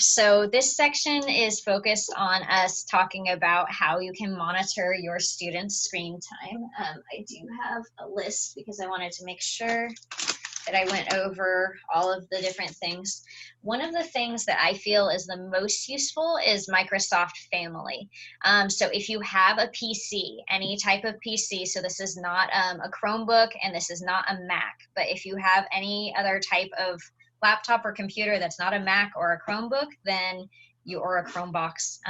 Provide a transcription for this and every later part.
So this section is focused on us talking about how you can monitor your students' screen time. I do have a list because I wanted to make sure that I went over all of the different things. One of the things that I feel is the most useful is Microsoft Family. So if you have a PC, any type of PC, so this is not a Chromebook and this is not a Mac, but if you have any other type of laptop or computer that's not a Mac or a Chromebook, then or a Chromebox,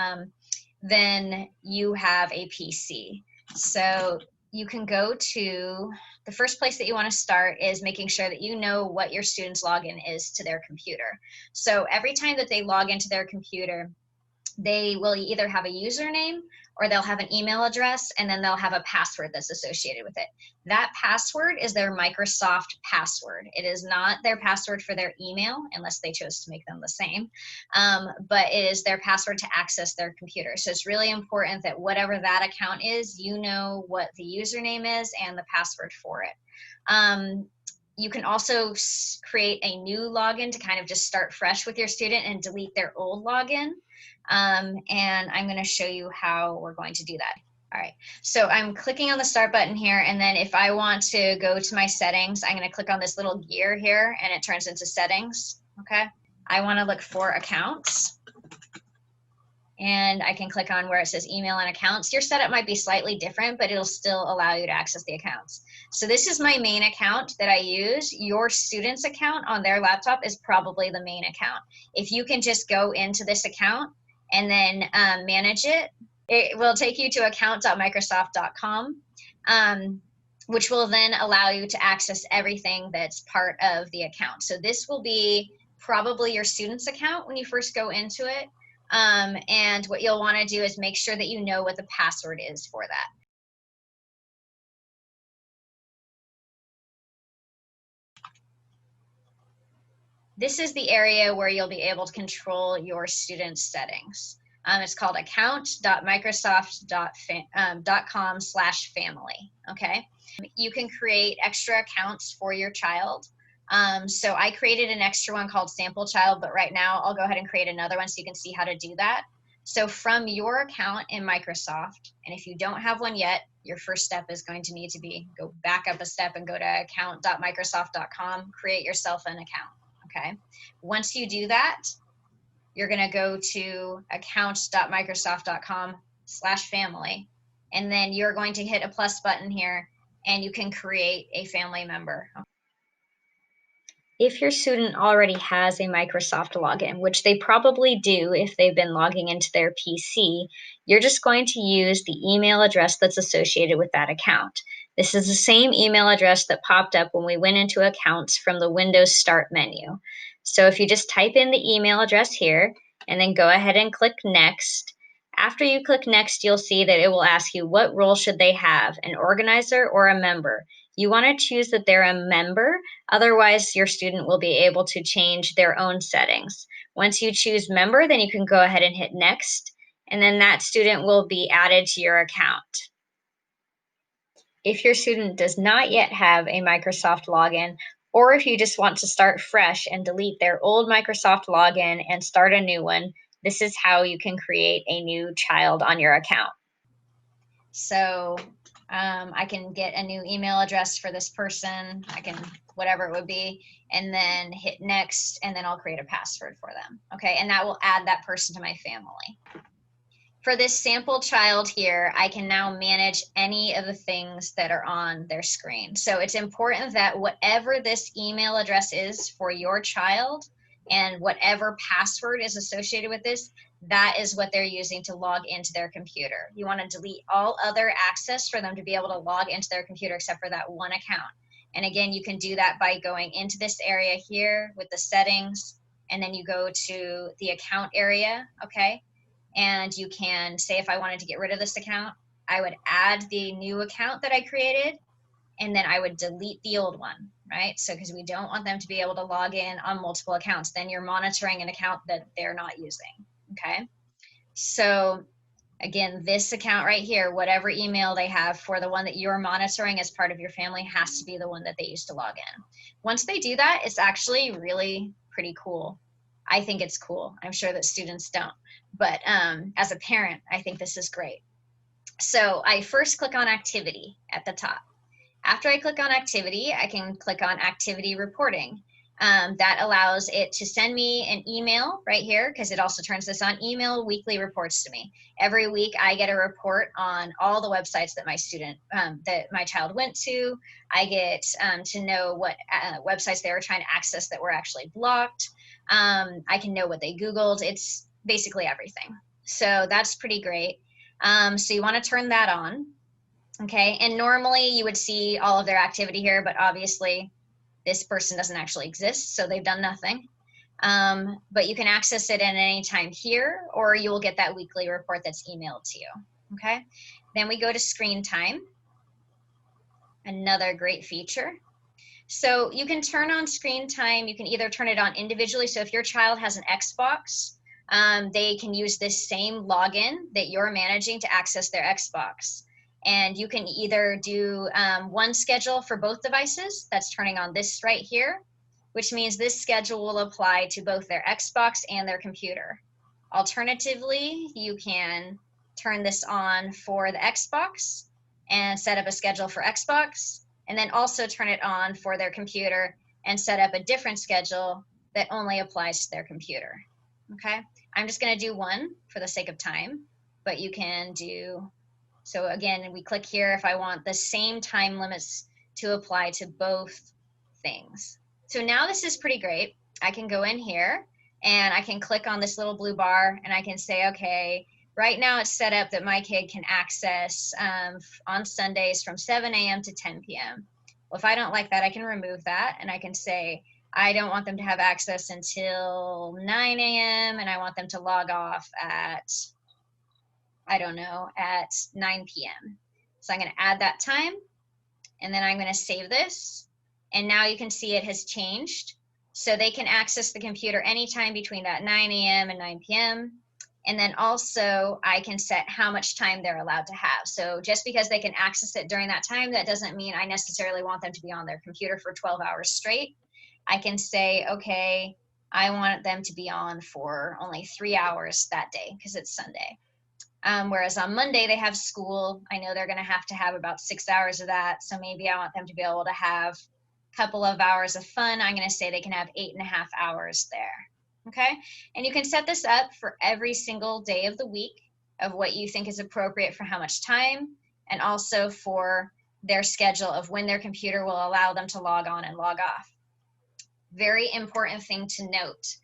then you have a PC. So you can go to the first place that you want to start is making sure that you know what your student's login is to their computer. So every time that they log into their computer, they will either have a username or they'll have an email address, and then they'll have a password that's associated with it. That password is their Microsoft password. It is not their password for their email, unless they chose to make them the same, but it is their password to access their computer. So it's really important that whatever that account is, you know what the username is and the password for it. You can also create a new login to kind of just start fresh with your student and delete their old login. And I'm going to show you how we're going to do that. All right, so I'm clicking on the start button here, and then if I want to go to my settings, I'm going to click on this little gear here and it turns into settings. Okay, I want to look for accounts, and I can click on where it says email and accounts. Your setup might be slightly different, but it'll still allow you to access the accounts. So this is my main account that I use. Your student's account on their laptop is probably the main account. If you can just go into this account and then manage it, it will take you to account.microsoft.com, which will then allow you to access everything that's part of the account. So this will be probably your student's account when you first go into it. And what you'll want to do is make sure that you know what the password is for that. This is the area where you'll be able to control your student's settings. It's called account.microsoft.com/family. Okay, you can create extra accounts for your child. So I created an extra one called sample child, but right now I'll go ahead and create another one so you can see how to do that. So from your account in Microsoft, and if you don't have one yet, your first step is going to need to be go back up a step and go to account.microsoft.com, create yourself an account. Okay, once you do that, you're going to go to accounts.microsoft.com/family, and then you're going to hit a plus button here and you can create a family member. If your student already has a Microsoft login, which they probably do if they've been logging into their PC, you're just going to use the email address that's associated with that account. This is the same email address that popped up when we went into accounts from the Windows Start menu. So if you just type in the email address here and then go ahead and click Next, after you click Next, you'll see that it will ask you what role should they have, an organizer or a member. You want to choose that they're a member, otherwise your student will be able to change their own settings. Once you choose member, then you can go ahead and hit Next, and then that student will be added to your account. If your student does not yet have a Microsoft login, or if you just want to start fresh and delete their old Microsoft login and start a new one, this is how you can create a new child on your account. So I can get a new email address for this person, I can, whatever it would be, and then hit next, and then I'll create a password for them. Okay, and that will add that person to my family. For this sample child here, I can now manage any of the things that are on their screen. So it's important that whatever this email address is for your child and whatever password is associated with this, that is what they're using to log into their computer. You want to delete all other access for them to be able to log into their computer except for that one account. And again, you can do that by going into this area here with the settings, and then you go to the account area, okay? And you can say, if I wanted to get rid of this account, I would add the new account that I created, and then I would delete the old one, right? So because we don't want them to be able to log in on multiple accounts, then you're monitoring an account that they're not using, okay? So again, this account right here, whatever email they have for the one that you're monitoring as part of your family has to be the one that they used to log in. Once they do that, it's actually really pretty cool. I think it's cool. I'm sure that students don't. But as a parent, I think this is great. So I first click on activity at the top. After I click on activity, I can click on activity reporting. That allows it to send me an email right here, because it also turns this on, email weekly reports to me. Every week I get a report on all the websites that that my child went to. I get to know what websites they were trying to access that were actually blocked. I can know what they Googled. It's basically everything. So that's pretty great. So you want to turn that on. Okay, and normally you would see all of their activity here, but obviously this person doesn't actually exist, so they've done nothing. But you can access it at any time here, or you will get that weekly report that's emailed to you. Okay, then we go to Screentime, another great feature. So you can turn on Screentime. You can either turn it on individually. So if your child has an Xbox, they can use this same login that you're managing to access their Xbox. And you can either do one schedule for both devices. That's turning on this right here, which means this schedule will apply to both their Xbox and their computer. Alternatively, you can turn this on for the Xbox and set up a schedule for Xbox, and then also turn it on for their computer and set up a different schedule that only applies to their computer. Okay, I'm just going to do one for the sake of time, but you can do, so again, we click here if I want the same time limits to apply to both things. So now this is pretty great. I can go in here and I can click on this little blue bar and I can say, okay, right now it's set up that my kid can access on Sundays from 7 a.m. to 10 p.m. Well, if I don't like that, I can remove that and I can say, I don't want them to have access until 9 a.m. and I want them to log off at, I don't know, at 9 p.m. So I'm going to add that time and then I'm going to save this. And now you can see it has changed. So they can access the computer anytime between that 9 a.m. and 9 p.m. And then also I can set how much time they're allowed to have. So just because they can access it during that time, that doesn't mean I necessarily want them to be on their computer for 12 hours straight. I can say, okay, I want them to be on for only 3 hours that day because it's Sunday. Whereas on Monday they have school. I know they're going to have about 6 hours of that. So maybe I want them to be able to have a couple of hours of fun. I'm going to say they can have 8.5 hours there. Okay, and you can set this up for every single day of the week of what you think is appropriate for how much time, and also for their schedule of when their computer will allow them to log on and log off. Very important thing to note.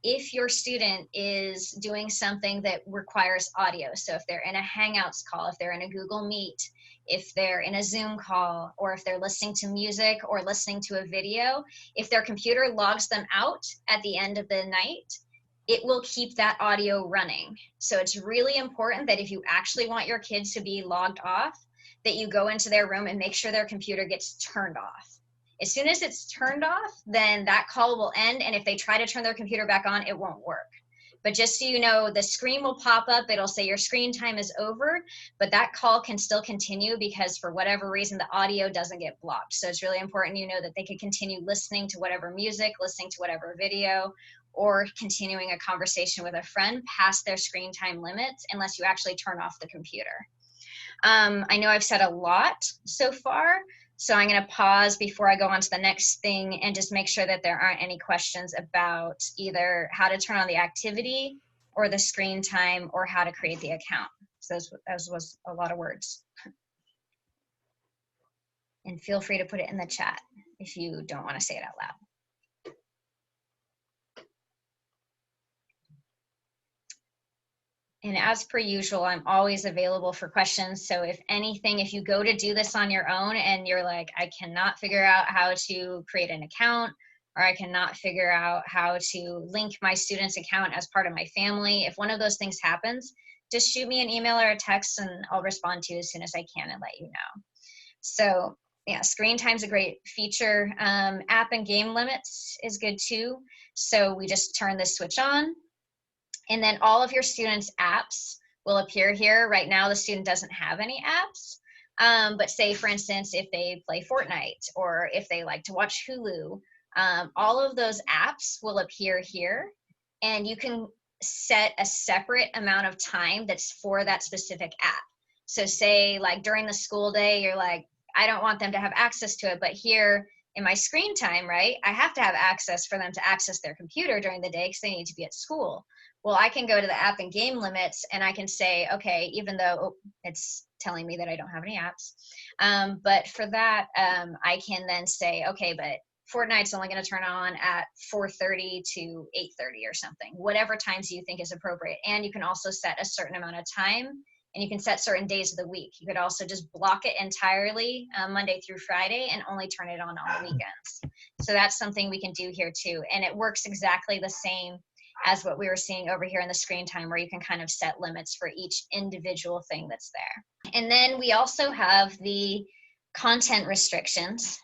If your student is doing something that requires audio, so if they're in a Hangouts call, if they're in a Google Meet, if they're in a Zoom call, or if they're listening to music or listening to a video, if their computer logs them out at the end of the night, it will keep that audio running. So it's really important that if you actually want your kids to be logged off, that you go into their room and make sure their computer gets turned off. As soon as it's turned off, then that call will end, and if they try to turn their computer back on, it won't work. But just so you know, the screen will pop up, it'll say your screen time is over, but that call can still continue because for whatever reason, the audio doesn't get blocked. So it's really important you know that they can continue listening to whatever music, listening to whatever video, or continuing a conversation with a friend past their screen time limits unless you actually turn off the computer. I know I've said a lot so far, so I'm going to pause before I go on to the next thing and just make sure that there aren't any questions about either how to turn on the activity or the screen time or how to create the account. So that was a lot of words. And feel free to put it in the chat if you don't want to say it out loud. And as per usual, I'm always available for questions. So if anything, if you go to do this on your own and you're like, I cannot figure out how to create an account, or I cannot figure out how to link my student's account as part of my family, if one of those things happens, just shoot me an email or a text and I'll respond to you as soon as I can and let you know. So yeah, Screentime's a great feature. App and game limits is good too. So we just turn this switch on, and then all of your students' apps will appear here. Right now, the student doesn't have any apps. But say, for instance, if they play Fortnite or if they like to watch Hulu all of those apps will appear here, and you can set a separate amount of time that's for that specific app. So say like during the school day, you're like, I don't want them to have access to it, but here in my screen time, right, I have to have access for them to access their computer during the day because they need to be at school. Well, I can go to the app and game limits, and I can say, okay, even though it's telling me that I don't have any apps, but for that, I can then say, okay, but Fortnite's only going to turn on at 4:30 to 8:30 or something, whatever times you think is appropriate. And you can also set a certain amount of time, and you can set certain days of the week. You could also just block it entirely Monday through Friday and only turn it on the weekends. So that's something we can do here too. And it works exactly the same as what we were seeing over here in the screen time, where you can kind of set limits for each individual thing that's there. And then we also have the content restrictions.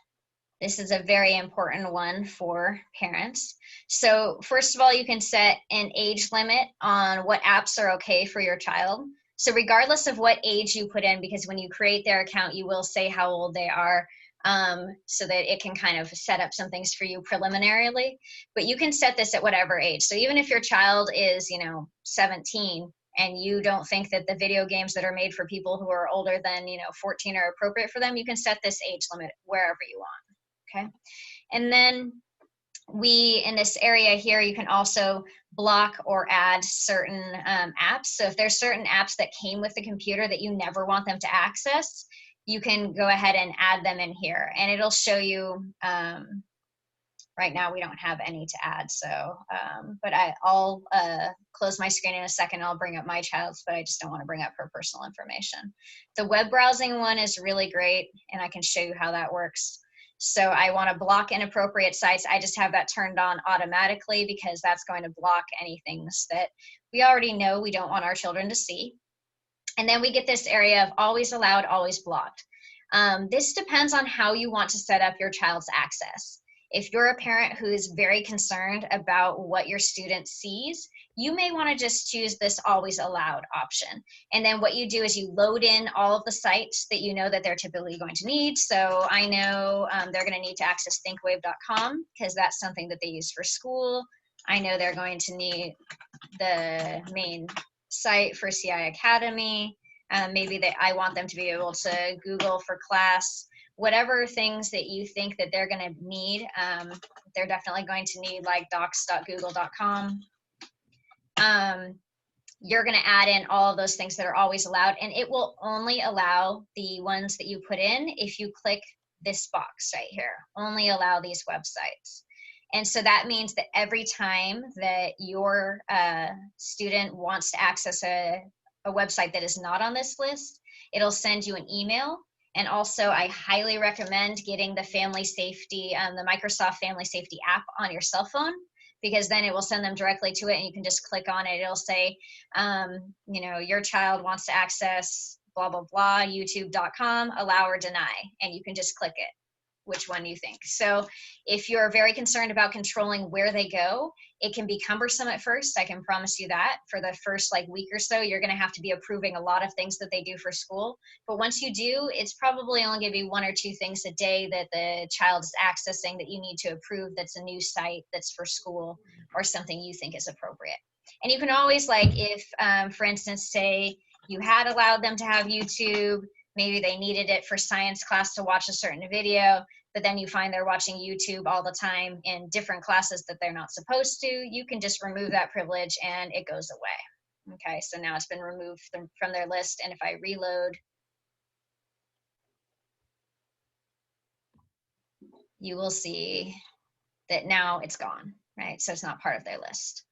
This is a very important one for parents. So first of all, you can set an age limit on what apps are okay for your child. So regardless of what age you put in, because when you create their account, you will say how old they are, so that it can kind of set up some things for you preliminarily. But you can set this at whatever age. So even if your child is, 17, and you don't think that the video games that are made for people who are older than, 14 are appropriate for them, you can set this age limit wherever you want. Okay. And then in this area here, you can also block or add certain apps. So if there's certain apps that came with the computer that you never want them to access, you can go ahead and add them in here, and it'll show you, right now we don't have any to add. So, but I'll close my screen in a second. I'll bring up my child's, but I just don't want to bring up her personal information. The web browsing one is really great, and I can show you how that works. So I want to block inappropriate sites. I just have that turned on automatically because that's going to block anything that we already know we don't want our children to see. And then we get this area of always allowed, always blocked. This depends on how you want to set up your child's access. If you're a parent who is very concerned about what your student sees, you may want to just choose this always allowed option. And then what you do is you load in all of the sites that you know that they're typically going to need. So I know they're going to need to access thinkwave.com because that's something that they use for school. I know they're going to need the main site for CI Academy. Maybe I want them to be able to Google for class. Whatever things that you think that they're going to need, they're definitely going to need, like docs.google.com. You're going to add in all of those things that are always allowed, and it will only allow the ones that you put in if you click this box right here, only allow these websites. And so that means that every time that your student wants to access a website that is not on this list, it'll send you an email. And also, I highly recommend getting the family safety, the Microsoft Family Safety app on your cell phone, because then it will send them directly to it, and you can just click on it. It'll say, your child wants to access blah, blah, blah, youtube.com, allow or deny, and you can just click it, which one you think. So if you're very concerned about controlling where they go, it can be cumbersome at first. I can promise you that. For the first week or so, you're going to have to be approving a lot of things that they do for school. But once you do, it's probably only going to be 1 or 2 things a day that the child is accessing that you need to approve that's a new site that's for school or something you think is appropriate. And you can always, if, for instance, say you had allowed them to have YouTube, maybe they needed it for science class to watch a certain video, but then you find they're watching YouTube all the time in different classes that they're not supposed to, you can just remove that privilege and it goes away. Okay, so now it's been removed from their list, and if I reload, you will see that now it's gone, right? So it's not part of their list.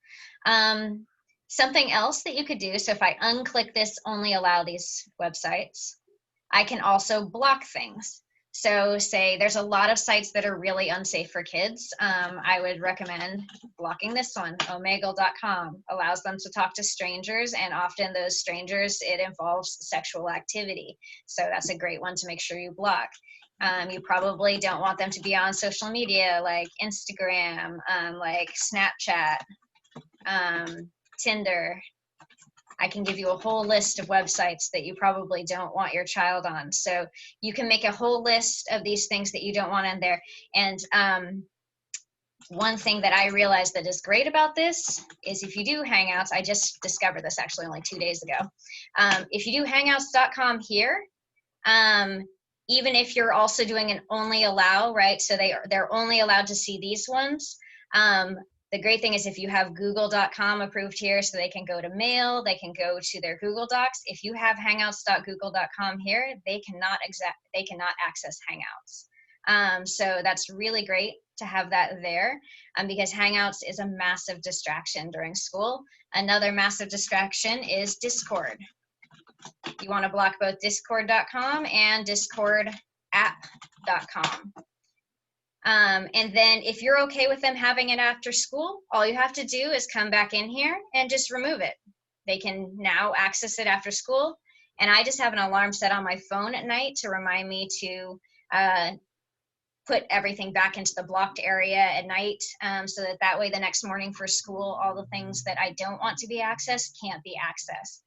Something else that you could do, so if I unclick this, only allow these websites, I can also block things. So say there's a lot of sites that are really unsafe for kids. I would recommend blocking this one. Omegle.com allows them to talk to strangers, and often those strangers, it involves sexual activity. So that's a great one to make sure you block. You probably don't want them to be on social media like Instagram, like Snapchat, Tinder. I can give you a whole list of websites that you probably don't want your child on. So you can make a whole list of these things that you don't want in there. And one thing that I realized that is great about this is if you do Hangouts, I just discovered this actually only 2 days ago. If you do hangouts.com here, even if you're also doing an only allow, right? So they're only allowed to see these ones. The great thing is if you have google.com approved here, so they can go to mail, they can go to their Google Docs. If you have hangouts.google.com here, they cannot access Hangouts. So that's really great to have that there, because Hangouts is a massive distraction during school. Another massive distraction is Discord. You want to block both discord.com and discordapp.com. And then if you're okay with them having it after school, all you have to do is come back in here and just remove it. They can now access it after school. And I just have an alarm set on my phone at night to remind me to put everything back into the blocked area at night, so that way the next morning for school, all the things that I don't want to be accessed can't be accessed.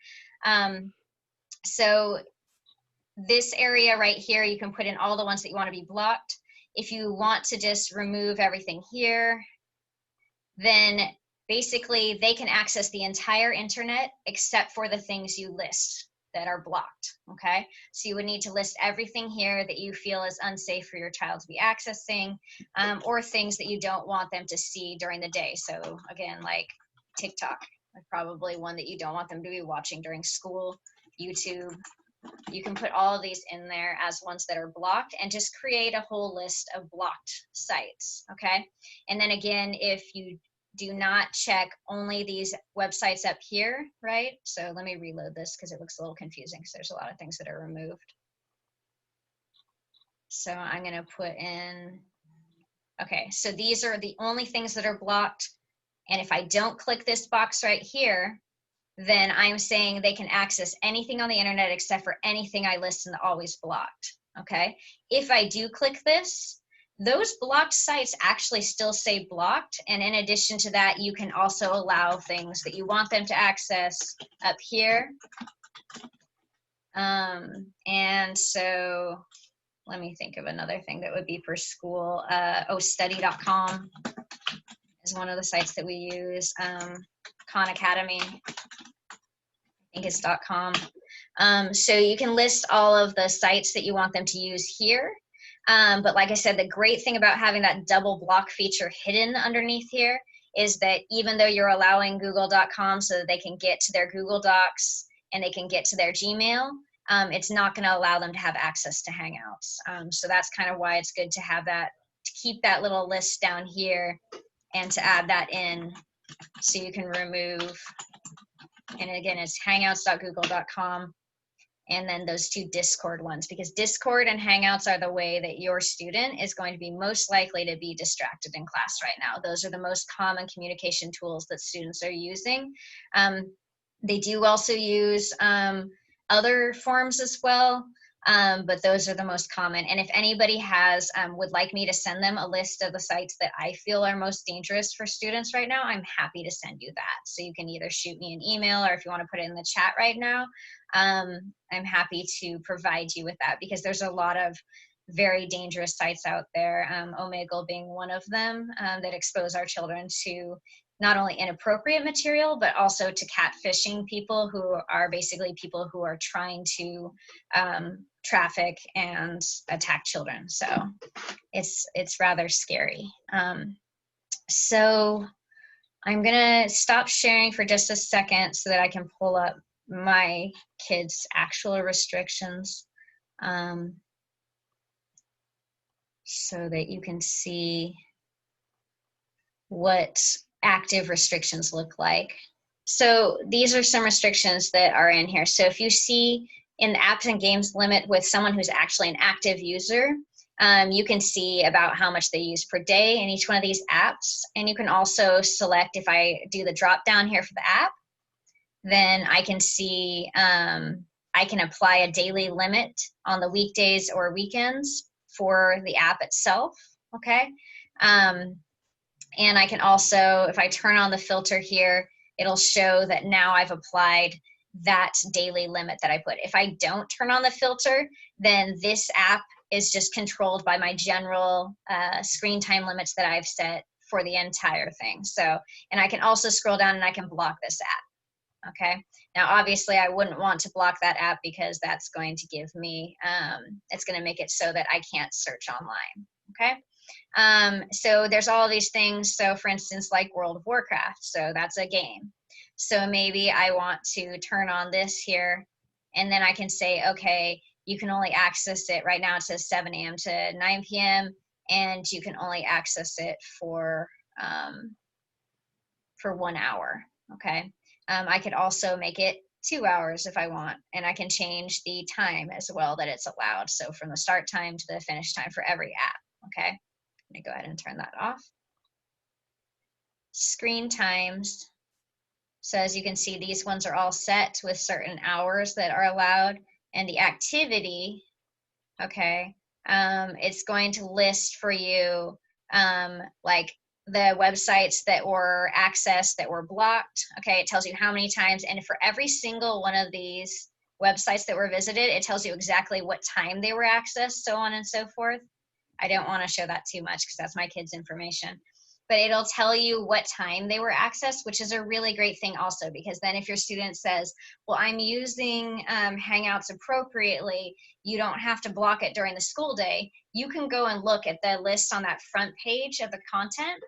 So this area right here, you can put in all the ones that you want to be blocked. If you want to just remove everything here, then basically they can access the entire internet except for the things you list that are blocked, okay? So you would need to list everything here that you feel is unsafe for your child to be accessing, or things that you don't want them to see during the day. So again, like TikTok, probably one that you don't want them to be watching during school. YouTube, you can put all of these in there as ones that are blocked and just create a whole list of blocked sites, okay? And then again, if you do not check only these websites up here, right? So let me reload this because it looks a little confusing because there's a lot of things that are removed. So I'm gonna put in, okay, so these are the only things that are blocked. And if I don't click this box right here, then I'm saying they can access anything on the internet except for anything I list in the always blocked, okay? If I do click this, those blocked sites actually still say blocked. And in addition to that, you can also allow things that you want them to access up here. And so let me think of another thing that would be for school. study.com is one of the sites that we use. Khan Academy, I think it's .com. So you can list all of the sites that you want them to use here. But like I said, the great thing about having that double block feature hidden underneath here is that even though you're allowing google.com so that they can get to their Google Docs and they can get to their Gmail, it's not going to allow them to have access to Hangouts. So that's kind of why it's good to have that, to keep that little list down here and to add that in so you can remove. And again, it's hangouts.google.com. And then those two Discord ones, because Discord and Hangouts are the way that your student is going to be most likely to be distracted in class right now. Those are the most common communication tools that students are using. They do also use other forms as well, but those are the most common. And if anybody has would like me to send them a list of the sites that I feel are most dangerous for students right now, I'm happy to send you that. So you can either shoot me an email, or if you want to put it in the chat right now, I'm happy to provide you with that, because there's a lot of very dangerous sites out there, Omegle being one of them, that expose our children to not only inappropriate material, but also to catfishing people who are basically people who are trying to traffic and attack children. So it's rather scary. So I'm gonna stop sharing for just a second so that I can pull up my kids' actual restrictions, so that you can see what active restrictions look like. So these are some restrictions that are in here. So if you see in the apps and games limit with someone who's actually an active user, you can see about how much they use per day in each one of these apps. And you can also select, if I do the drop down here for the app, then I can see, I can apply a daily limit on the weekdays or weekends for the app itself, okay? And I can also, if I turn on the filter here, it'll show that now I've applied that daily limit that I put. If I don't turn on the filter, then this app is just controlled by my general screen time limits that I've set for the entire thing. So, and I can also scroll down and I can block this app. Okay. Now, obviously, I wouldn't want to block that app because that's going to give me, it's going to make it so that I can't search online. Okay. So there's all these things. So, for instance, like World of Warcraft. So that's a game. So maybe I want to turn on this here, and then I can say, okay, you can only access it right now. It says 7 a.m. to 9 p.m. and you can only access it for 1 hour. Okay. I could also make it 2 hours if I want, and I can change the time as well that it's allowed. So from the start time to the finish time for every app. Okay. I'm going to go ahead and turn that off. Screen times. So as you can see, these ones are all set with certain hours that are allowed, and the activity, okay, it's going to list for you like the websites that were accessed that were blocked. Okay, it tells you how many times, and for every single one of these websites that were visited, it tells you exactly what time they were accessed, so on and so forth. I don't want to show that too much because that's my kids' information. But it'll tell you what time they were accessed, which is a really great thing also, because then if your student says, well, I'm using Hangouts appropriately, you don't have to block it during the school day. You can go and look at the list on that front page of the content,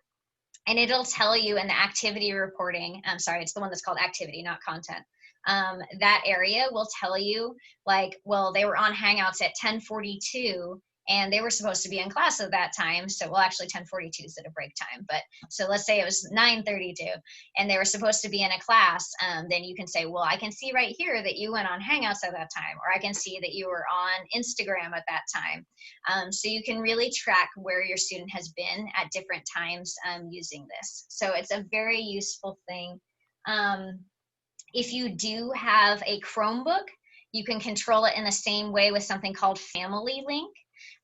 and it'll tell you in the activity reporting, I'm sorry, it's the one that's called activity, not content. That area will tell you, like, well, they were on Hangouts at 10:42 and they were supposed to be in class at that time. So, well, actually 10:42 is at a break time, but so let's say it was 9:32 and they were supposed to be in a class. Then you can say, well, I can see right here that you went on Hangouts at that time, or I can see that you were on Instagram at that time. So you can really track where your student has been at different times using this. So it's a very useful thing. If you do have a Chromebook, you can control it in the same way with something called Family Link.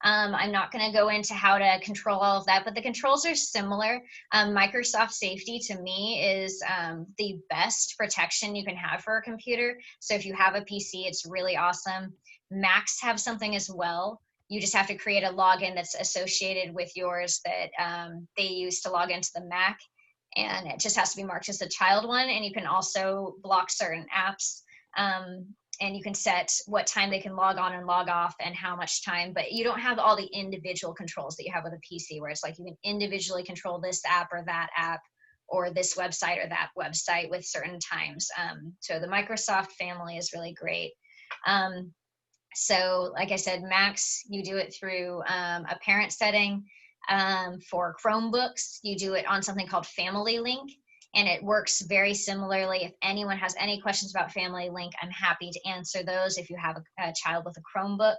I'm not going to go into how to control all of that, but the controls are similar. Microsoft Safety, to me, is the best protection you can have for a computer. So if you have a PC, it's really awesome. Macs have something as well. You just have to create a login that's associated with yours that they use to log into the Mac. And it just has to be marked as a child one. And you can also block certain apps. And you can set what time they can log on and log off and how much time, but you don't have all the individual controls that you have with a PC, where it's like you can individually control this app or that app or this website or that website with certain times. So the Microsoft family is really great. So like I said, Macs, you do it through a parent setting. For Chromebooks, you do it on something called Family Link, and it works very similarly. If anyone has any questions about Family Link, I'm happy to answer those if you have a child with a Chromebook.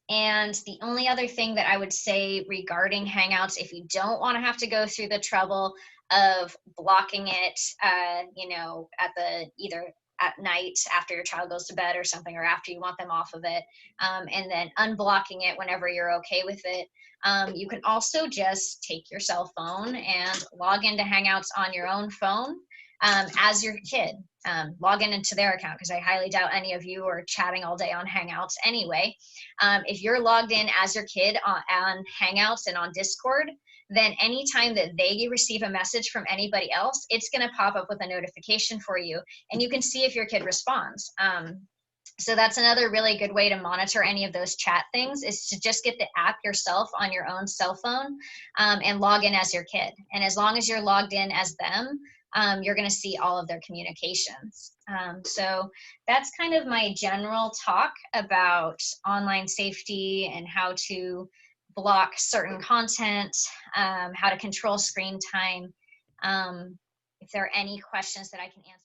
And the only other thing that I would say regarding Hangouts, if you don't want to have to go through the trouble of blocking it, either at night after your child goes to bed or something, or after you want them off of it, and then unblocking it whenever you're okay with it. You can also just take your cell phone and log into Hangouts on your own phone as your kid. Log into their account, because I highly doubt any of you are chatting all day on Hangouts anyway. If you're logged in as your kid on Hangouts and on Discord, then anytime that they receive a message from anybody else, it's going to pop up with a notification for you, and you can see if your kid responds. So that's another really good way to monitor any of those chat things, is to just get the app yourself on your own cell phone and log in as your kid. And as long as you're logged in as them, you're going to see all of their communications. So that's kind of my general talk about online safety and how to block certain content, how to control screen time. If there are any questions that I can answer.